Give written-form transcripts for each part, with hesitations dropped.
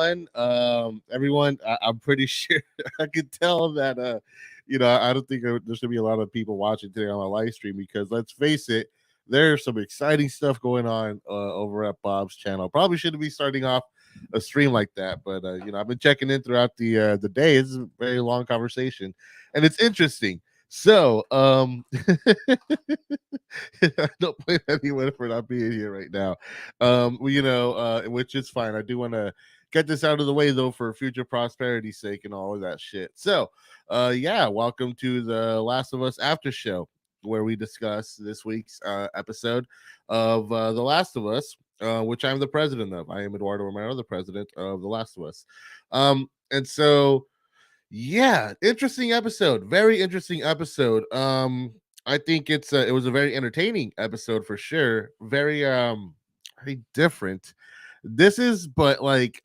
everyone. Everyone, I'm pretty sure I could tell that I don't think there's gonna be a lot of people watching today on my live stream because let's face it, there's some exciting stuff going on over at Bob's channel. Probably shouldn't be starting off a stream like that, but I've been checking in throughout the day. It's a very long conversation, and it's interesting. So, I don't blame anyone for not being here right now. Which is fine. I do want to get this out of the way though for future prosperity's sake and all of that shit. So, welcome to the Last of Us After Show, where we discuss this week's episode of The Last of Us, which I'm the president of. I am Eduardo Romero, the president of The Last of Us. And so yeah, interesting episode. Very interesting episode. I think it was a very entertaining episode for sure. Very different. This is but like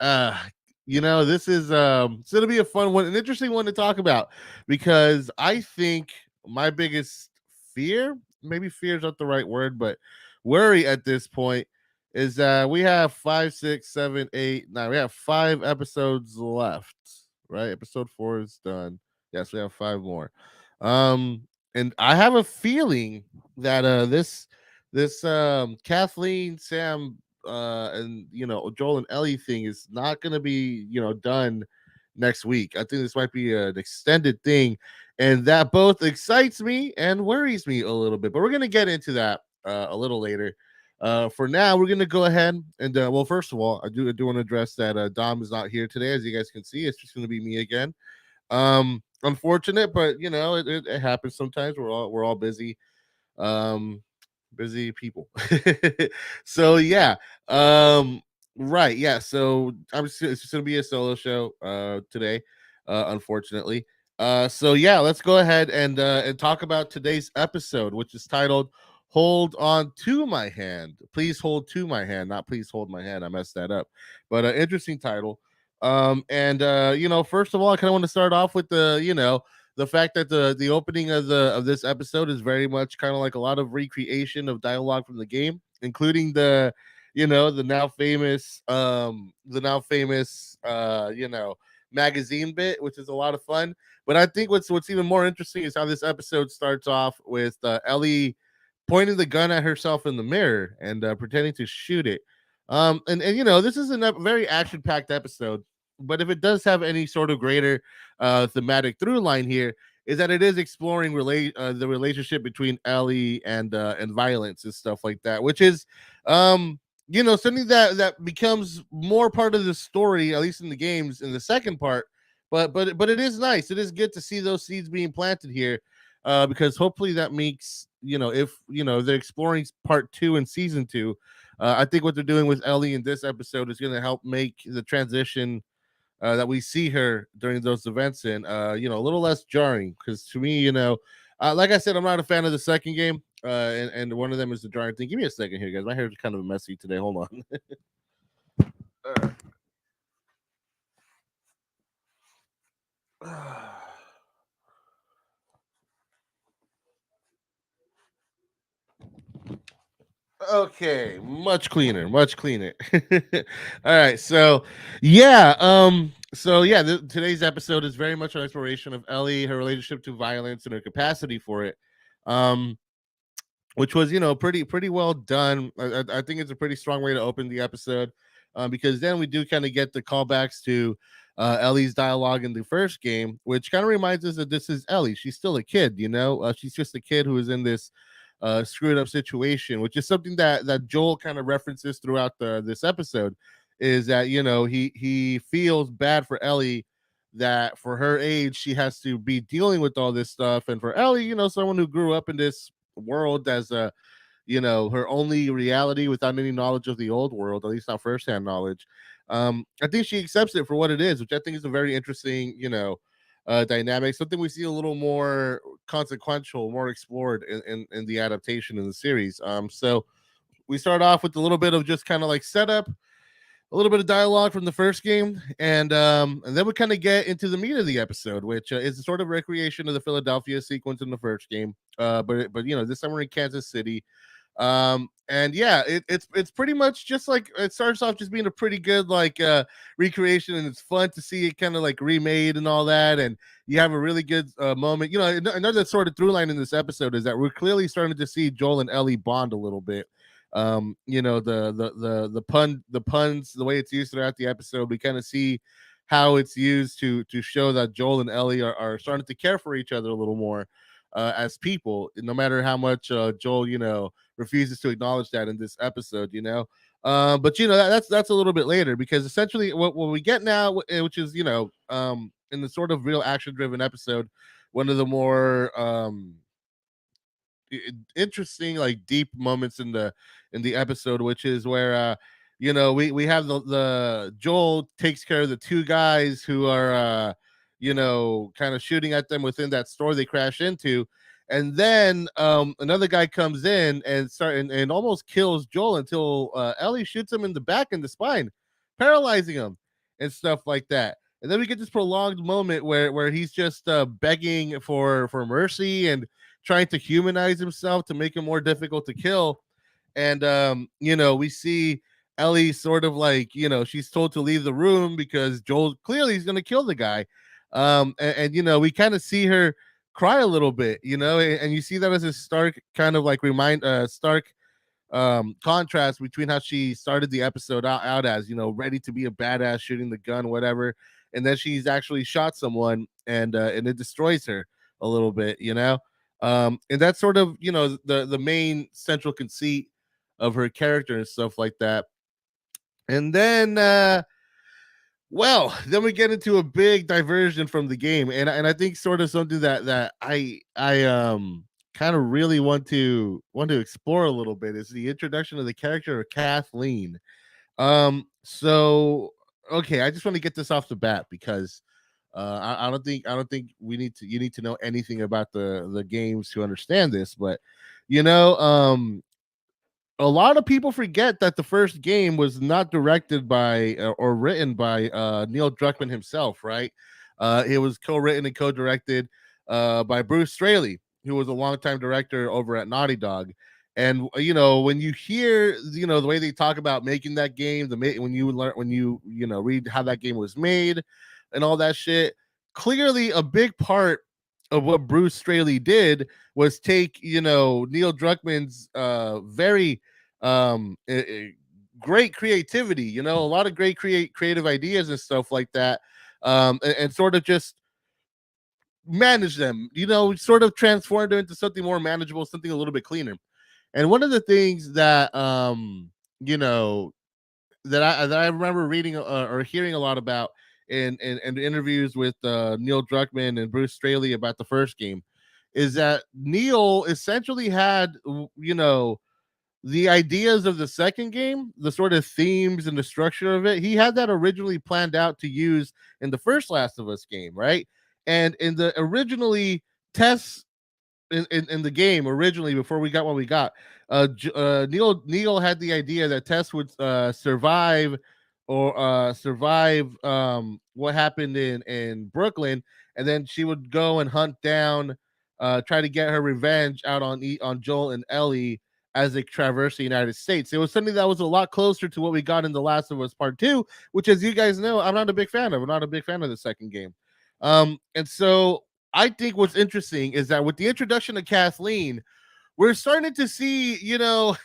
this is it's gonna be a fun one, an interesting one to talk about because I think my biggest fear, maybe fear is not the right word, but worry at this point is that we have 5, 6, 7, 8, 9. We have 5 episodes left, right? Episode 4 is done. Yes, we have 5 more. And I have a feeling that this Kathleen, Sam, and Joel and Ellie thing is not gonna be done next week. I think this might be an extended thing, and that both excites me and worries me a little bit. But we're gonna get into that a little later. For now, we're gonna go ahead and well, first of all, I do want to address that Dom is not here today, as you guys can see. It's just gonna be me again. Unfortunate, but it happens sometimes. We're all busy. Busy people. So yeah. Right, yeah. So it's just gonna be a solo show today, unfortunately. So yeah, let's go ahead and talk about today's episode, which is titled Hold On To My Hand. Please hold to my hand, not please hold my hand. I messed that up. But interesting title. First of all, I kind of want to start off with the fact that the opening of this episode is very much kind of like a lot of recreation of dialogue from the game, including the now famous magazine bit, which is a lot of fun. But I think what's even more interesting is how this episode starts off with Ellie pointing the gun at herself in the mirror and pretending to shoot it. And this is a very action packed episode, but if it does have any sort of greater thematic through line here, is that it is exploring the relationship between Ellie and violence and stuff like that, which is something that becomes more part of the story, at least in the games in the second part. But it is nice. It is good to see those seeds being planted here, because hopefully that makes if they're exploring part 2 and season 2. I think what they're doing with Ellie in this episode is going to help make the transition that we see her during those events in a little less jarring, because to me, like I said, I'm not a fan of the second game, and one of them is the jarring thing. Give me a second here, guys. My hair is kind of messy today. Hold on. Okay, much cleaner, much cleaner. All right, today's episode is very much an exploration of Ellie, her relationship to violence, and her capacity for it. Which was pretty well done. I think it's a pretty strong way to open the episode, because then we do kind of get the callbacks to Ellie's dialogue in the first game, which kind of reminds us that this is Ellie. She's still a kid, she's just a kid who is in this screwed up situation, which is something that Joel kind of references throughout this episode. Is that he feels bad for Ellie, that for her age she has to be dealing with all this stuff, and for Ellie, someone who grew up in this world as her only reality without any knowledge of the old world, at least not firsthand knowledge. I think she accepts it for what it is, which I think is a very interesting dynamic, something we see a little more consequential, more explored in the adaptation in the series. So we start off with a little bit of just kind of like setup, a little bit of dialogue from the first game, and then we kind of get into the meat of the episode, which is a sort of recreation of the Philadelphia sequence in the first game. But this time we're in Kansas City. And yeah, it's pretty much just like it starts off just being a pretty good like recreation, and it's fun to see it kind of like remade and all that. And you have a really good moment. You know, another sort of through line in this episode is that we're clearly starting to see Joel and Ellie bond a little bit. You know, the puns, the way it's used throughout the episode, we kind of see how it's used to show that Joel and Ellie are starting to care for each other a little more as people, no matter how much Joel, you know, refuses to acknowledge that in this episode, you know. But you know that's a little bit later, because essentially what we get now, which is, you know, in the sort of real action driven episode, one of the more interesting like deep moments in the episode, which is where you know, we have the Joel takes care of the two guys who are you know, kind of shooting at them within that store they crash into. And then another guy comes in and almost kills Joel until Ellie shoots him in the back and the spine, paralyzing him and stuff like that. And then we get this prolonged moment where he's just begging for mercy and trying to humanize himself to make him more difficult to kill. And you know, we see Ellie sort of like, you know, she's told to leave the room because Joel clearly is going to kill the guy. And you know, we kind of see her cry a little bit, you know, and you see that as a stark kind of like stark contrast between how she started the episode out as, you know, ready to be a badass shooting the gun, whatever, and then she's actually shot someone and it destroys her a little bit, you know. And that's sort of, you know, the main central conceit of her character and stuff like that. And then well, then we get into a big diversion from the game, and I think sort of something that I kind of really want to explore a little bit is the introduction of the character of Kathleen. So okay, I just want to get this off the bat because I don't think we need to you need to know anything about the games to understand this, but you know, a lot of people forget that the first game was not directed by or written by Neil Druckmann himself, right? It was co-written and co-directed by Bruce Straley, who was a longtime director over at Naughty Dog. And you know, when you hear, you know, the way they talk about making that game, when you learn, when you know, read how that game was made and all that shit, clearly a big part of what Bruce Straley did was take, you know, Neil Druckmann's very great creativity, you know, a lot of great creative ideas and stuff like that, and sort of just manage them, you know, sort of transform them into something more manageable, something a little bit cleaner. And one of the things that you know, that I remember reading or hearing a lot about in interviews with Neil Druckmann and Bruce Straley about the first game is that Neil essentially had, you know, the ideas of the second game, the sort of themes and the structure of it, he had that originally planned out to use in the first Last of Us game, right? And in the originally Tess in the game originally, before we got what we got, Neil had the idea that Tess would survive or survive what happened in Brooklyn, and then she would go and hunt down, try to get her revenge out on Joel and Ellie as they traverse the United States. It was something that was a lot closer to what we got in The Last of Us Part 2, which, as you guys know, I'm not a big fan of. I'm not a big fan of the second game. And so I think what's interesting is that with the introduction of Kathleen, we're starting to see, you know,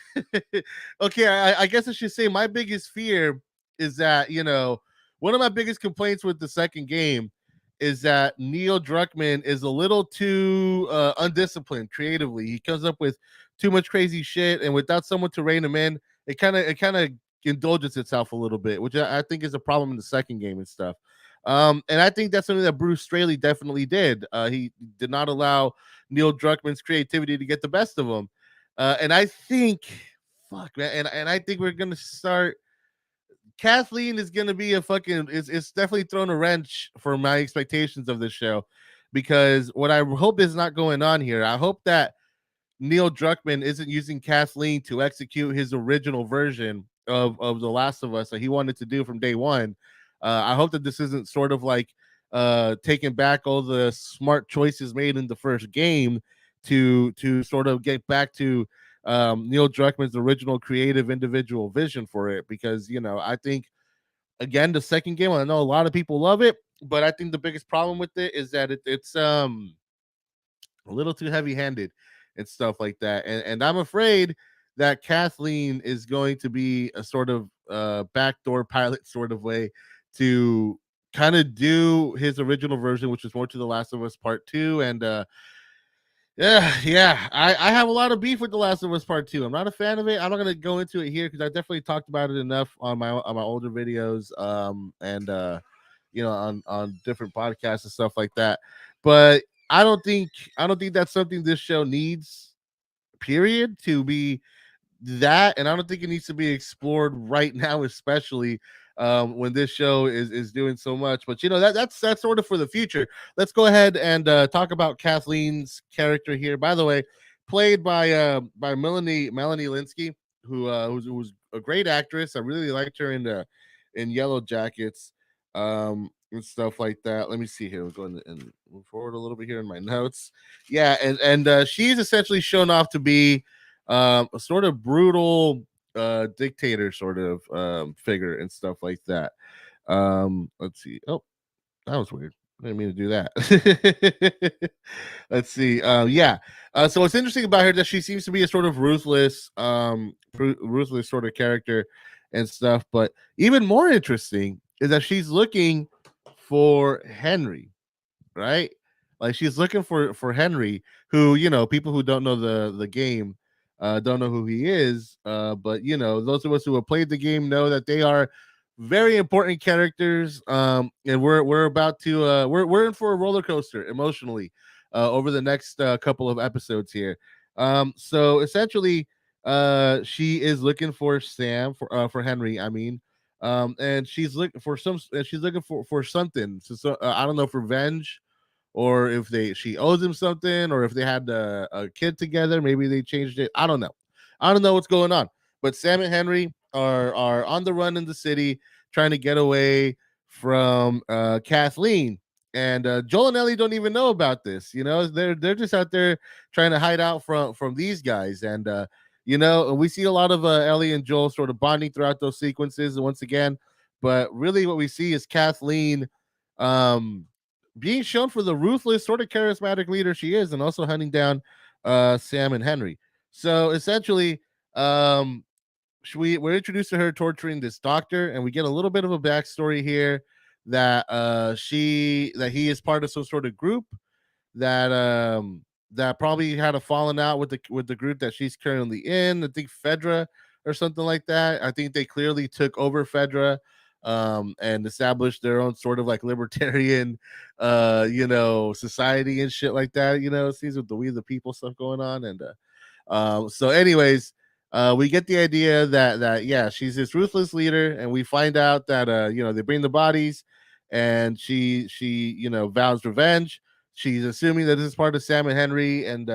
okay, I guess I should say my biggest fear is that, you know, one of my biggest complaints with the second game is that Neil Druckmann is a little too undisciplined creatively. He comes up with too much crazy shit, and without someone to rein him in, it kind of indulges itself a little bit, which I think is a problem in the second game and stuff. And I think that's something that Bruce Straley definitely did. He did not allow Neil Druckmann's creativity to get the best of him. And I think, fuck, man, and I think we're gonna start. Kathleen is gonna be a fucking. It's definitely thrown a wrench for my expectations of this show, because what I hope is not going on here. I hope that Neil Druckmann isn't using Kathleen to execute his original version of The Last of Us that he wanted to do from day one. I hope that this isn't sort of like taking back all the smart choices made in the first game to sort of get back to Neil Druckmann's original creative individual vision for it, because I think, again, the second game, I know a lot of people love it, but I think the biggest problem with it is that it's a little too heavy-handed and stuff like that. And I'm afraid that Kathleen is going to be a sort of backdoor pilot sort of way to kind of do his original version, which was more to The Last of Us Part 2. And yeah, I have a lot of beef with The Last of Us Part 2. I'm not a fan of it. I'm not gonna go into it here because I definitely talked about it enough on my older videos, and on different podcasts and stuff like that. But I don't think I don't think that's something this show needs, period, to be that. And I don't think it needs to be explored right now, especially when this show is doing so much. But that's sort of for the future. Let's go ahead and talk about Kathleen's character here, by the way, played by Melanie Linsky, who's a great actress. I really liked her in Yellow Jackets, and stuff like that. Let me see here. We'll go and move forward a little bit here in my notes. Yeah, and she's essentially shown off to be a sort of brutal dictator sort of figure and stuff like that. Let's see. Oh, that was weird. I didn't mean to do that. Let's see. Yeah. So what's interesting about her is that she seems to be a sort of ruthless sort of character and stuff. But even more interesting is that she's looking for Henry, right? Like, she's looking for Henry, who, people who don't know the game don't know who he is. But those of us who have played the game know that they are very important characters. And we're about to we're in for a roller coaster emotionally over the next couple of episodes here. So essentially, she is looking for Sam for Henry. I mean, and she's looking for she's looking for something. So I don't know, for revenge, or if she owes him something, or if they had a kid together, maybe they changed it. I don't know what's going on. But Sam and Henry are on the run in the city, trying to get away from Kathleen. And Joel and Ellie don't even know about this. They're just out there trying to hide out from these guys. And we see a lot of Ellie and Joel sort of bonding throughout those sequences. And once again, but really what we see is Kathleen um being shown for the ruthless, sort of charismatic leader she is, and also hunting down Sam and Henry. So essentially, we're introduced to her torturing this doctor, and we get a little bit of a backstory here that he is part of some sort of group that that probably had a falling out with the group that she's currently in. I think Fedra or something like that. I think they clearly took over Fedra and established their own sort of like libertarian society and shit like that. It seems with the We the People stuff going on. And so anyways, we get the idea that yeah, she's this ruthless leader, and we find out that they bring the bodies, and she vows revenge. She's assuming that this is part of Sam and Henry and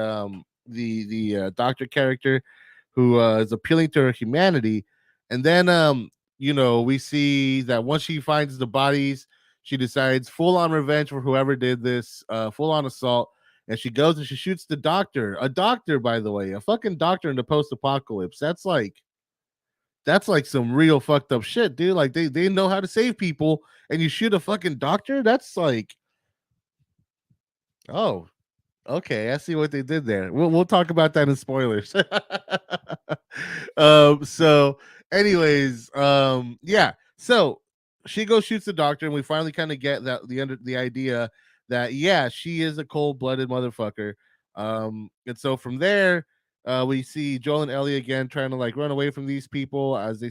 the doctor character, who is appealing to her humanity. And then we see that once she finds the bodies, she decides full on revenge for whoever did this, full on assault. And she goes and she shoots the doctor. A doctor, by the way, a fucking doctor in the post apocalypse. That's like some real fucked up shit, dude. Like, they know how to save people, and you shoot a fucking doctor. That's like, oh, okay, I see what they did there. We'll talk about that in spoilers. So anyways, yeah. So she goes shoots the doctor, and we finally kind of get that the idea that yeah, she is a cold-blooded motherfucker. And so from there, we see Joel and Ellie again trying to like run away from these people as they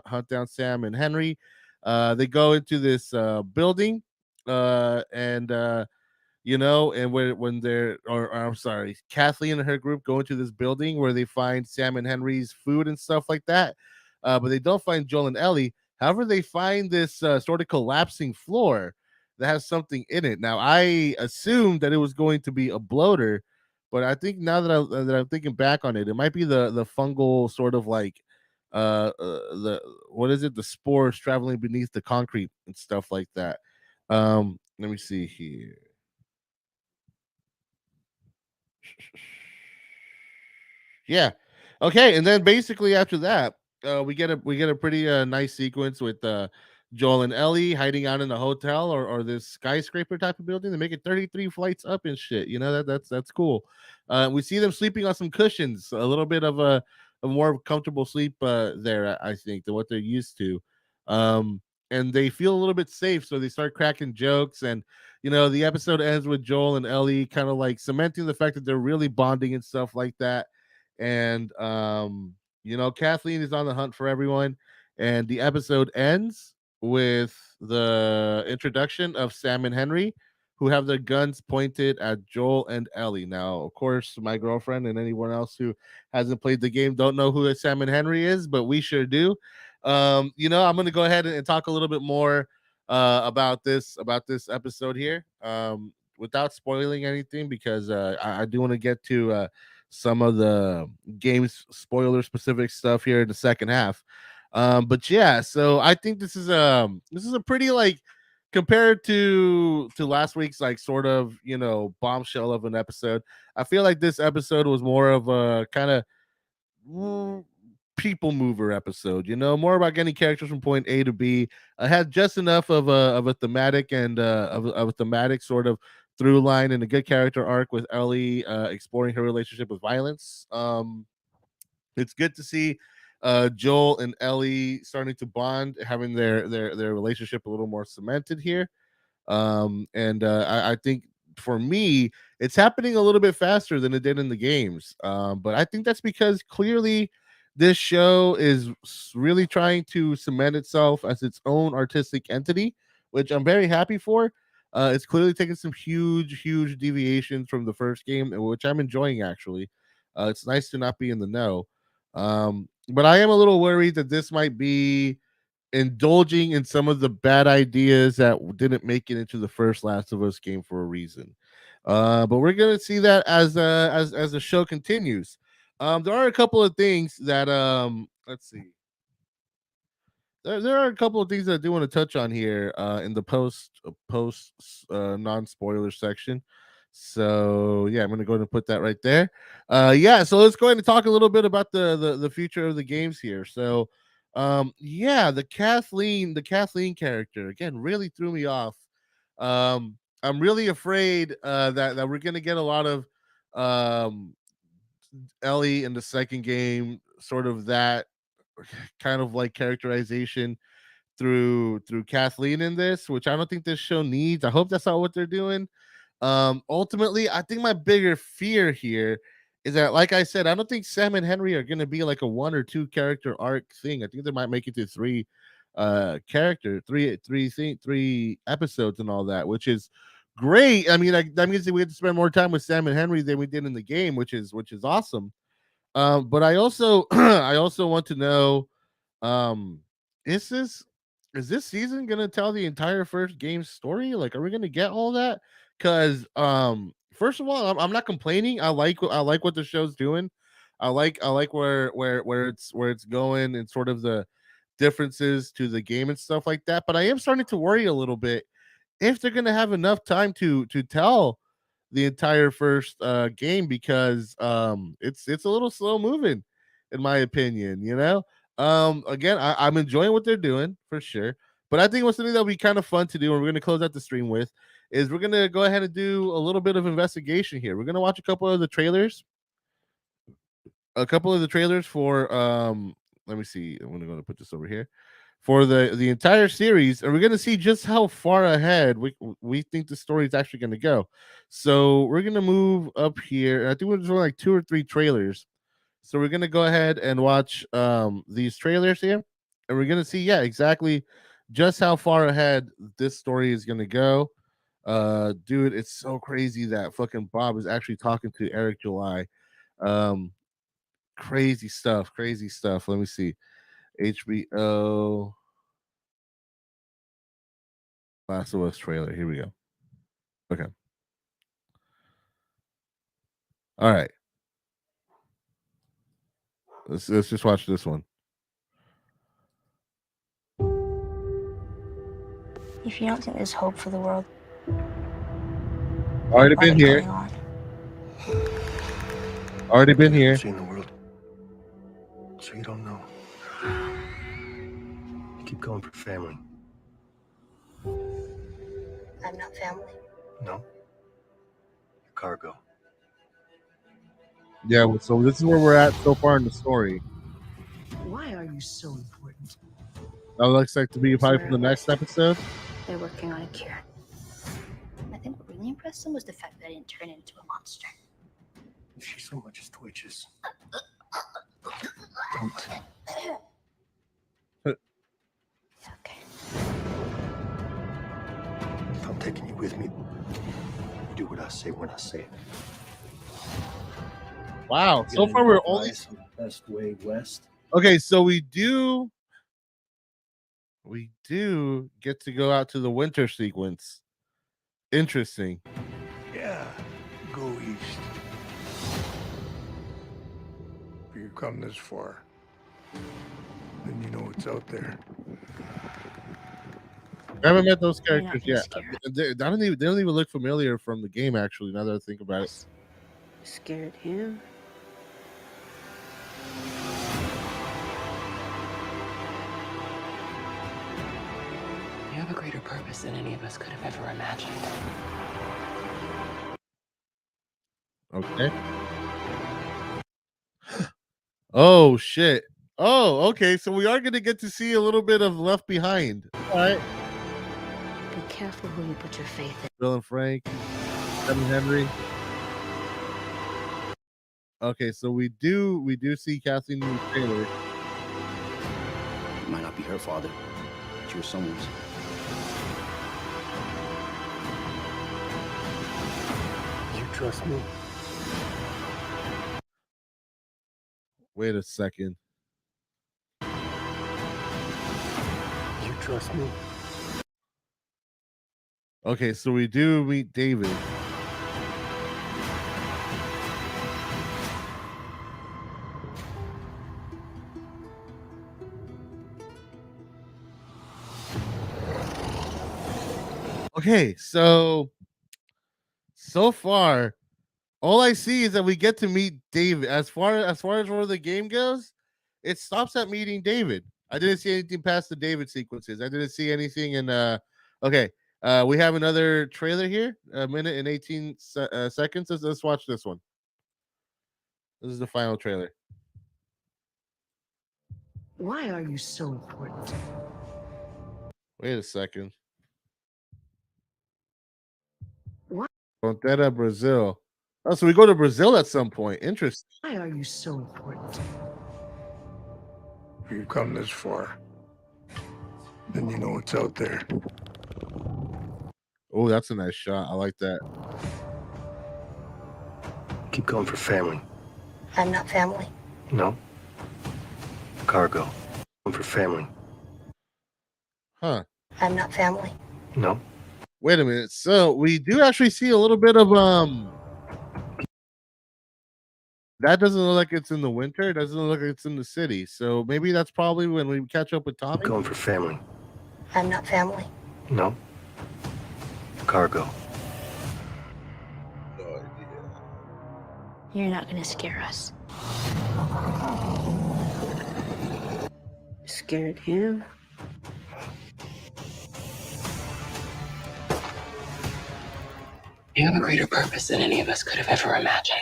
hunt down Sam and Henry. They go into this building, and and when or I'm sorry, Kathleen and her group go into this building where they find Sam and Henry's food and stuff like that. But they don't find Joel and Ellie. However, they find this sort of collapsing floor that has something in it. Now, I assumed that it was going to be a bloater, but I think now that I'm thinking back on it, it might be the fungal sort of like the what is it? The spores traveling beneath the concrete and stuff like that. Let me see here. Yeah. Okay, and then basically after that, we get a pretty nice sequence with Joel and Ellie hiding out in a hotel or this skyscraper type of building. They make it 33 flights up and shit. You know that's cool. We see them sleeping on some cushions, a little bit of a more comfortable sleep there, I think, than what they're used to. Um, and they feel a little bit safe, so they start cracking jokes. And the episode ends with Joel and Ellie kind of like cementing the fact that they're really bonding and stuff like that. And Kathleen is on the hunt for everyone, and the episode ends with the introduction of Sam and Henry, who have their guns pointed at Joel and Ellie. Now, of course, my girlfriend and anyone else who hasn't played the game don't know who Sam and Henry is, but we sure do. I'm going to go ahead and talk a little bit more about this episode here, without spoiling anything, because I do want to get to some of the game's spoiler specific stuff here in the second half. But yeah, so I think this is a pretty, like, compared to last week's, like, sort of bombshell of an episode. I feel like this episode was more of a kind of people mover episode, more about getting characters from point A to B. I had just enough of a thematic and of a thematic sort of through line and a good character arc with Ellie exploring her relationship with violence. It's good to see Joel and Ellie starting to bond, having their relationship a little more cemented here. And I think for me, it's happening a little bit faster than it did in the games. But I think that's because clearly this show is really trying to cement itself as its own artistic entity, which I'm very happy for. It's clearly taking some huge deviations from the first game, which I'm enjoying actually. It's nice to not be in the know. But I am a little worried that this might be indulging in some of the bad ideas that didn't make it into the first Last of Us game for a reason. But we're gonna see that as the show continues. There are a couple of things that let's see. There are a couple of things that I do want to touch on here in the post non spoiler section. So yeah, I'm gonna go ahead and put that right there. Yeah, so let's go ahead and talk a little bit about the future of the games here. So yeah, the Kathleen character again really threw me off. I'm really afraid that we're gonna get a lot of um Ellie in the second game, sort of that kind of like characterization through Kathleen in this, which I don't think this show needs. I hope that's not what they're doing. Ultimately, I think my bigger fear here is that, like I said, I don't think Sam and Henry are going to be like a one or two character arc thing. I think they might make it to three episodes and all that, which is great. I mean, like, that means that we have to spend more time with Sam and Henry than we did in the game, which is awesome. But I also I also want to know, um, is this season gonna tell the entire first game story? Like, are we gonna get all that? Because first of all, I'm not complaining. I like what the show's doing. I like where it's going and sort of the differences to the game and stuff like that. But I am starting to worry a little bit if they're gonna have enough time to tell the entire first game, because it's a little slow moving in my opinion. Again, I'm enjoying what they're doing for sure, but I think what's something that'll be kind of fun to do, and we're going to close out the stream with, is we're going to go ahead and do a little bit of investigation here. We're going to watch a couple of the trailers for let me see, I'm going to put this over here, for the entire series, and we're going to see just how far ahead we think the story is actually going to go. So we're going to move up here, and I think we're just like two or three trailers. So we're going to go ahead and watch these trailers here, and we're going to see, yeah, exactly just how far ahead this story is going to go. Dude, it's so crazy that fucking Bob is actually talking to Eric July. um crazy stuff. Let me see. HBO Last of Us trailer. Here we go. Okay. All right. Let's just watch this one. If you don't think there's hope for the world, Already why are been you here. going on? Already been here. Seen the world. So you don't know. You keep going for family. I'm not family. No. You're cargo. Yeah, well, so this is where we're at so far in the story. Why are you so important? That looks like to be probably for the next episode. They're working on a cure. I think what really impressed them was the fact that I didn't turn into a monster. If she so much as twitches, don't. Okay. If I'm taking you with me, you do what I say when I say it. Wow, so far we're only the best way west. okay. So we do get to go out to the winter sequence. Interesting. Yeah, go east. If you come this far, then you know what's out there. I haven't met those You're not characters gonna yet. scare us. They don't even look familiar from the game. Actually, now that I think about it. Scared him? You have a greater purpose than any of us could have ever imagined. Okay. Oh shit. Oh, okay. So we are gonna get to see a little bit of Left Behind. All right. Be careful who you put your faith in. Bill and Frank, Kevin Henry. Okay, so we do see Kathleen in the trailer. It might not be her father, but you're someone's. You trust me? Wait a second. You trust me? Okay, so we do meet David. Okay, so far, all I see is that we get to meet David. As far as where the game goes, it stops at meeting David. I didn't see anything past the David sequences. I didn't see anything in okay. We have another trailer here, a minute and 18 seconds. Let's watch this one. This is the final trailer. Why are you so important? Wait a second. What? Frontera, Brazil. Oh, so we go to Brazil at some point. Interesting. Why are you so important? If you come this far, then you know what's out there. Oh, that's a nice shot. I like that. Keep going for family. I'm not family. No. Cargo. Going for family. Huh. I'm not family. No. Wait a minute. So we do actually see a little bit of that doesn't look like it's in the winter. It doesn't look like it's in the city. So maybe that's probably when we catch up with Tommy. Going for family. I'm not family. No. Cargo. No idea. You're not gonna scare us. Scared him? You have a greater purpose than any of us could have ever imagined.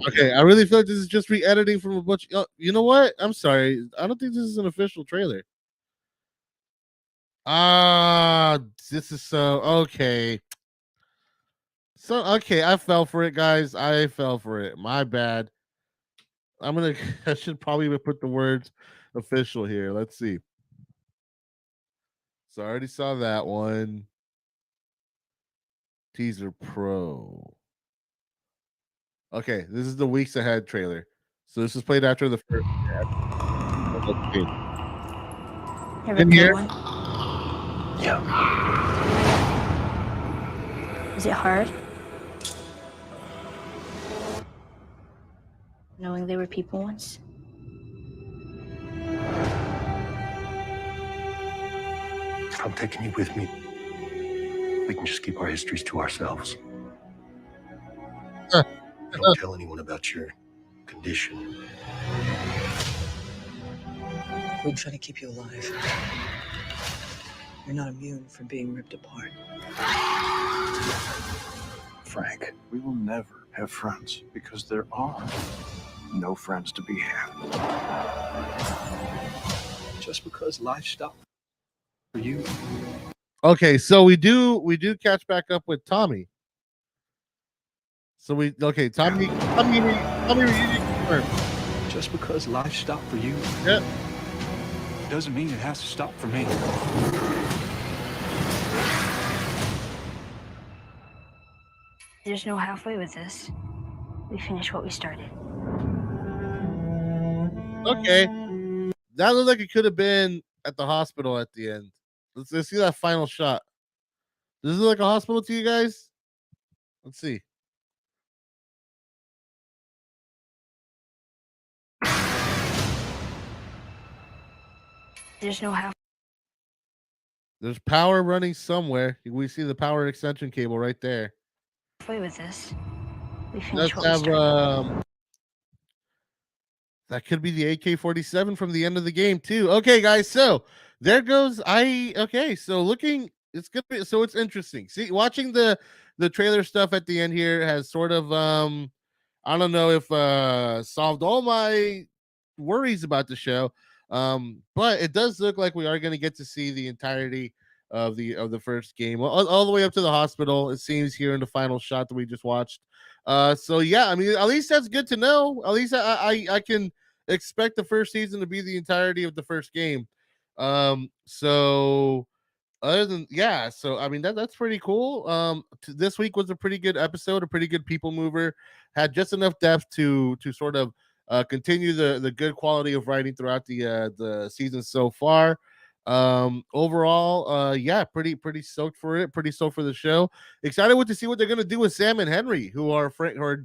Okay, I really feel like this is just re-editing from a bunch. You know what? I'm sorry. I don't think this is an official trailer. This is so okay. So okay, I fell for it, guys. I fell for it. My bad. I should probably put the words official here. Let's see. So I already saw that one. Teaser Pro. Okay, this is the weeks ahead trailer. So this is played after the first. Okay. Ever In play here? one? Yeah. Is it hard? Knowing they were people once? If I'm taking you with me, we can just keep our histories to ourselves. Don't tell anyone about your condition. We try to keep you alive. You're not immune from being ripped apart. Frank, we will never have friends because there are no friends to be had. Just because life stopped for you. Okay, so we do catch back up with Tommy. So Tommy, Just because life stopped for you, yep, doesn't mean it has to stop for me. There's no halfway with this. We finish what we started. okay. That looked like it could have been at the hospital at the end. Let's see that final shot. Does it look like a hospital to you guys? Let's see. There's no There's power running somewhere. We see the power extension cable right there. halfway with this. We finish Let's what we have started. that could be the AK-47 from the end of the game too. Okay, guys, so there goes so looking, it's gonna be, so it's interesting. See, watching the trailer stuff at the end here has sort of I don't know if solved all my worries about the show. But it does look like we are going to get to see the entirety of the first game, all the way up to the hospital. It seems here in the final shot that we just watched. So yeah, I mean, at least that's good to know. At least I can expect the first season to be the entirety of the first game. So other than so I mean that's pretty cool. This week was a pretty good episode, a pretty good people mover. Had just enough depth to sort of continue the good quality of writing throughout the season so far. Overall, pretty stoked for it. Pretty stoked for the show. Excited to see what they're gonna do with Sam and Henry, who are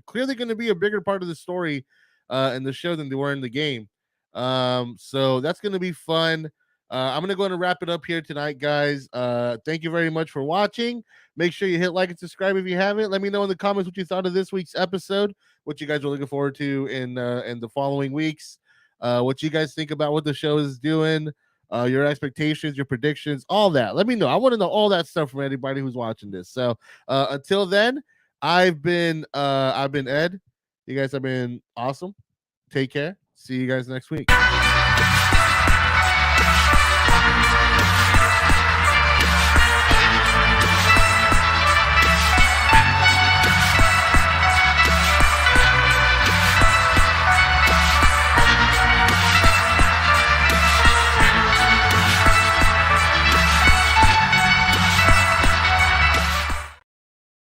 clearly going to be a bigger part of the story in the show than they were in the game. So that's gonna be fun. I'm going to go ahead and wrap it up here tonight, guys. Thank you very much for watching. Make sure you hit like and subscribe if you haven't. Let me know in the comments what you thought of this week's episode, what you guys are looking forward to in the following weeks, what you guys think about what the show is doing, your expectations, your predictions, all that. Let me know. I want to know all that stuff from anybody who's watching this. So until then, I've been Ed. You guys have been awesome. Take care. See you guys next week.